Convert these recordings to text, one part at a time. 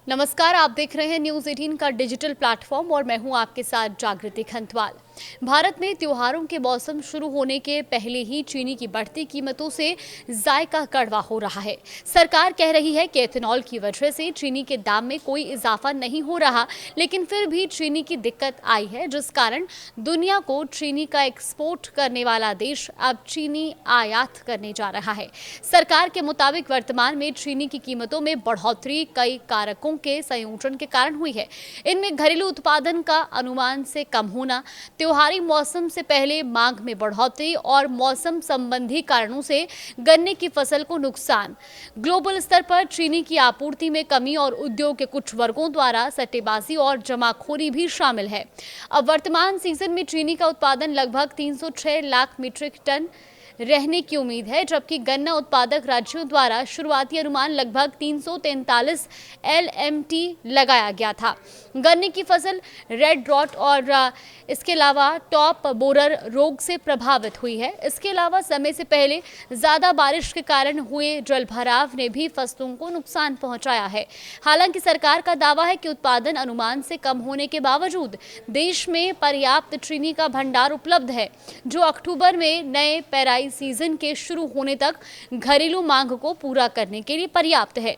नमस्कार, आप देख रहे हैं न्यूज़ 18 का डिजिटल प्लेटफॉर्म और मैं हूं आपके साथ जागृति खंतवाल। भारत में त्योहारों के मौसम शुरू होने के पहले ही चीनी की बढ़ती कीमतों से जायका कड़वा हो रहा है। सरकार कह रही है कि एथेनॉल की वजह से चीनी के दाम में कोई इजाफा नहीं हो रहा, लेकिन फिर भी चीनी की दिक्कत आई है, जिस कारण दुनिया को चीनी का एक्सपोर्ट करने वाला देश अब चीनी आयात करने जा रहा है। सरकार के मुताबिक वर्तमान में चीनी की कीमतों में बढ़ोतरी कई कारकों के संयोजन के कारण हुई है। इनमें घरेलू उत्पादन का अनुमान से कम होना, त्योहारी मौसम से पहले मांग में बढ़ोतरी और मौसम संबंधी कारणों से गन्ने की फसल को नुकसान, ग्लोबल स्तर पर चीनी की आपूर्ति में कमी और उद्योग के कुछ वर्गों द्वारा सट्टेबाजी और जमाखोरी भी शामिल है। अब वर्तमान सीजन में चीनी का उत्पादन लगभग 306 लाख मीट्रिक टन रहने की उम्मीद है, जबकि गन्ना उत्पादक राज्यों द्वारा शुरुआती अनुमान लगभग 343 LMT लगाया गया था। गन्ने की फसल रेड रॉट और इसके अलावा टॉप बोरर रोग से प्रभावित हुई है। इसके अलावा समय से पहले ज्यादा बारिश के कारण हुए जलभराव ने भी फसलों को नुकसान पहुंचाया है। हालांकि सरकार का दावा है कि उत्पादन अनुमान से कम होने के बावजूद देश में पर्याप्त चीनी का भंडार उपलब्ध है, जो अक्टूबर में नए पेराई सीजन के शुरू होने तक घरेलू मांग को पूरा करने के लिए पर्याप्त है।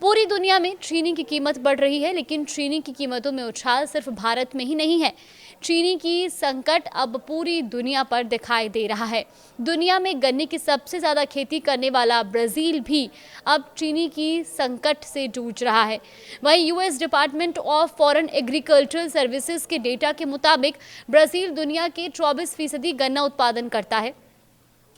पूरी दुनिया में चीनी की कीमत बढ़ रही है, लेकिन चीनी की कीमतों में उछाल सिर्फ भारत में ही नहीं है। चीनी की संकट अब पूरी दुनिया पर दिखाई दे रहा है। दुनिया में गन्ने की सबसे ज्यादा खेती करने वाला ब्राजील भी अब चीनी की संकट से जूझ रहा है। वहीं US department of foreign agricultural services के डेटा के मुताबिक ब्राजील दुनिया के 24% गन्ना उत्पादन करता है,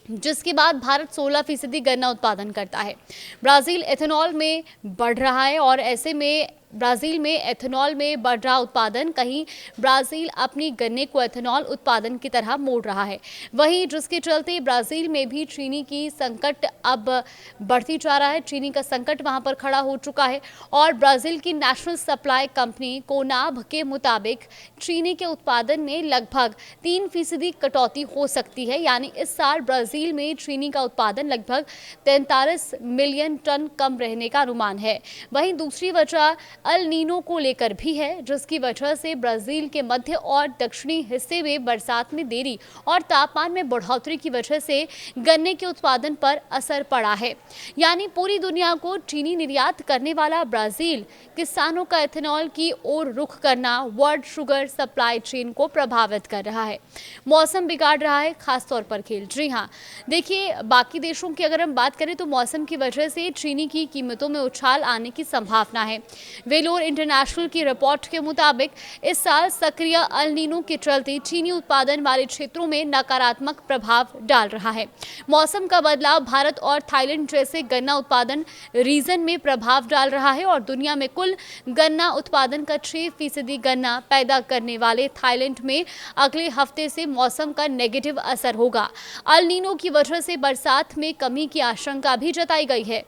जिसके बाद भारत 16% गन्ना उत्पादन करता है। ब्राजील एथेनॉल में बढ़ रहा है और ऐसे में ब्राजील में एथेनॉल में बढ़ रहा उत्पादन कहीं ब्राजील अपनी गन्ने को एथेनॉल उत्पादन की तरह मोड़ रहा है। वहीं जिसके चलते ब्राजील में भी चीनी की संकट अब बढ़ती जा रहा है। चीनी का संकट वहां पर खड़ा हो चुका है और ब्राजील की नेशनल सप्लाई कंपनी कोनाब के मुताबिक चीनी के उत्पादन में लगभग 3% कटौती हो सकती है। यानी इस साल ब्राजील में चीनी का उत्पादन लगभग 43 मिलियन टन कम रहने का अनुमान है। वहीं दूसरी वजह अल नीनो को लेकर भी है, जिसकी वजह से ब्राजील के मध्य और दक्षिणी हिस्से में बरसात में देरी और तापमान में बढ़ोतरी की वजह से गन्ने के उत्पादन पर असर पड़ा है। यानी पूरी दुनिया को चीनी निर्यात करने वाला ब्राजील किसानों का एथेनॉल की ओर रुख करना वर्ल्ड शुगर सप्लाई चेन को प्रभावित कर रहा है। मौसम बिगाड़ रहा है, खासतौर पर खेल। जी हाँ, देखिए, बाकी देशों की अगर हम बात करें तो मौसम की वजह से चीनी की कीमतों में उछाल आने की संभावना है। वेलोर इंटरनेशनल की रिपोर्ट के मुताबिक इस साल सक्रिय अल नीनो के चलते चीनी उत्पादन वाले क्षेत्रों में नकारात्मक प्रभाव डाल रहा है। मौसम का बदलाव भारत और थाईलैंड जैसे गन्ना उत्पादन रीजन में प्रभाव डाल रहा है और दुनिया में कुल गन्ना उत्पादन का 6% गन्ना पैदा करने वाले थाईलैंड में अगले हफ्ते से मौसम का नेगेटिव असर होगा। अल नीनो की वजह से बरसात में कमी की आशंका भी जताई गई है।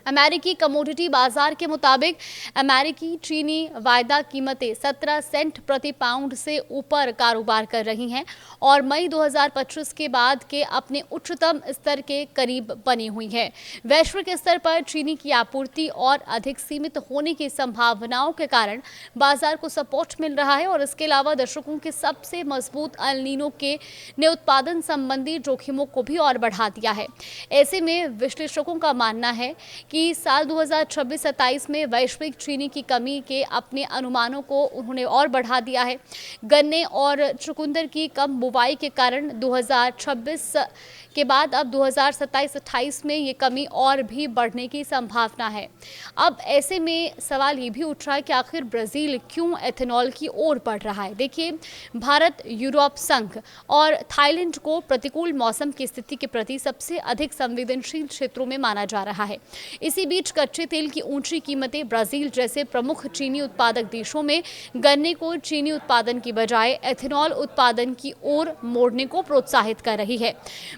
अमेरिकी कमोडिटी बाजार के मुताबिक अमेरिकी चीनी वायदा कीमतें 17 सेंट प्रति पाउंड से ऊपर कारोबार कर रही हैं और मई 2025 के बाद के अपने उच्चतम स्तर के करीब बनी हुई है। वैश्विक स्तर पर चीनी की आपूर्ति और अधिक सीमित होने की संभावनाओं के कारण बाजार को सपोर्ट मिल रहा है और इसके अलावा दर्शकों के सबसे मजबूत अल नीनो के ने उत्पादन संबंधी जोखिमों को भी और बढ़ा दिया है। ऐसे में विश्लेषकों का मानना है कि साल 2026-27 में वैश्विक चीनी की कमी के अपने अनुमानों को उन्होंने और बढ़ा दिया है। गन्ने और चुकंदर की कम बुवाई के कारण 2026 के बाद अब 2027-28 में ये कमी और भी बढ़ने की संभावना है। अब ऐसे में सवाल ये भी उठ रहा है कि आखिर ब्राजील क्यों एथेनॉल की ओर बढ़ रहा है। देखिए, भारत, यूरोप संघ और थाईलैंड को प्रतिकूल मौसम की स्थिति के प्रति सबसे अधिक संवेदनशील क्षेत्रों में माना जा रहा है। इसी बीच कच्चे तेल की ऊंची कीमतें ब्राजील जैसे प्रमुख चीनी उत्पादक देशों में गन्ने को चीनी उत्पादन की बजाय एथेनॉल उत्पादन की ओर मोड़ने को प्रोत्साहित कर रही है।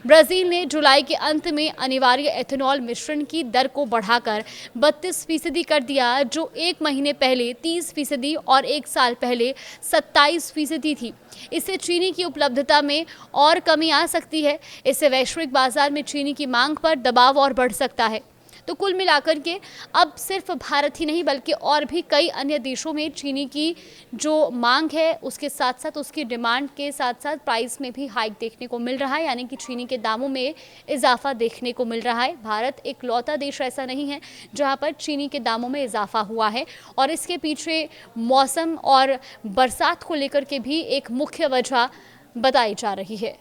ब्राजील ने जुलाई के अंत में अनिवार्य एथेनॉल मिश्रण की दर को बढ़ाकर 32% कर दिया, जो एक महीने पहले 30% और एक साल पहले 27% थी। इससे चीनी की उपलब्धता में और कमी आ सकती है। इससे वैश्विक बाजार में चीनी की मांग पर दबाव और बढ़ सकता है। तो कुल मिलाकर के अब सिर्फ भारत ही नहीं बल्कि और भी कई अन्य देशों में चीनी की जो मांग है उसके साथ साथ उसकी डिमांड के साथ साथ प्राइस में भी हाइक देखने को मिल रहा है, यानी कि चीनी के दामों में इजाफा देखने को मिल रहा है। भारत इकलौता देश ऐसा नहीं है जहां पर चीनी के दामों में इजाफा हुआ है और इसके पीछे मौसम और बरसात को लेकर के भी एक मुख्य वजह बताई जा रही है।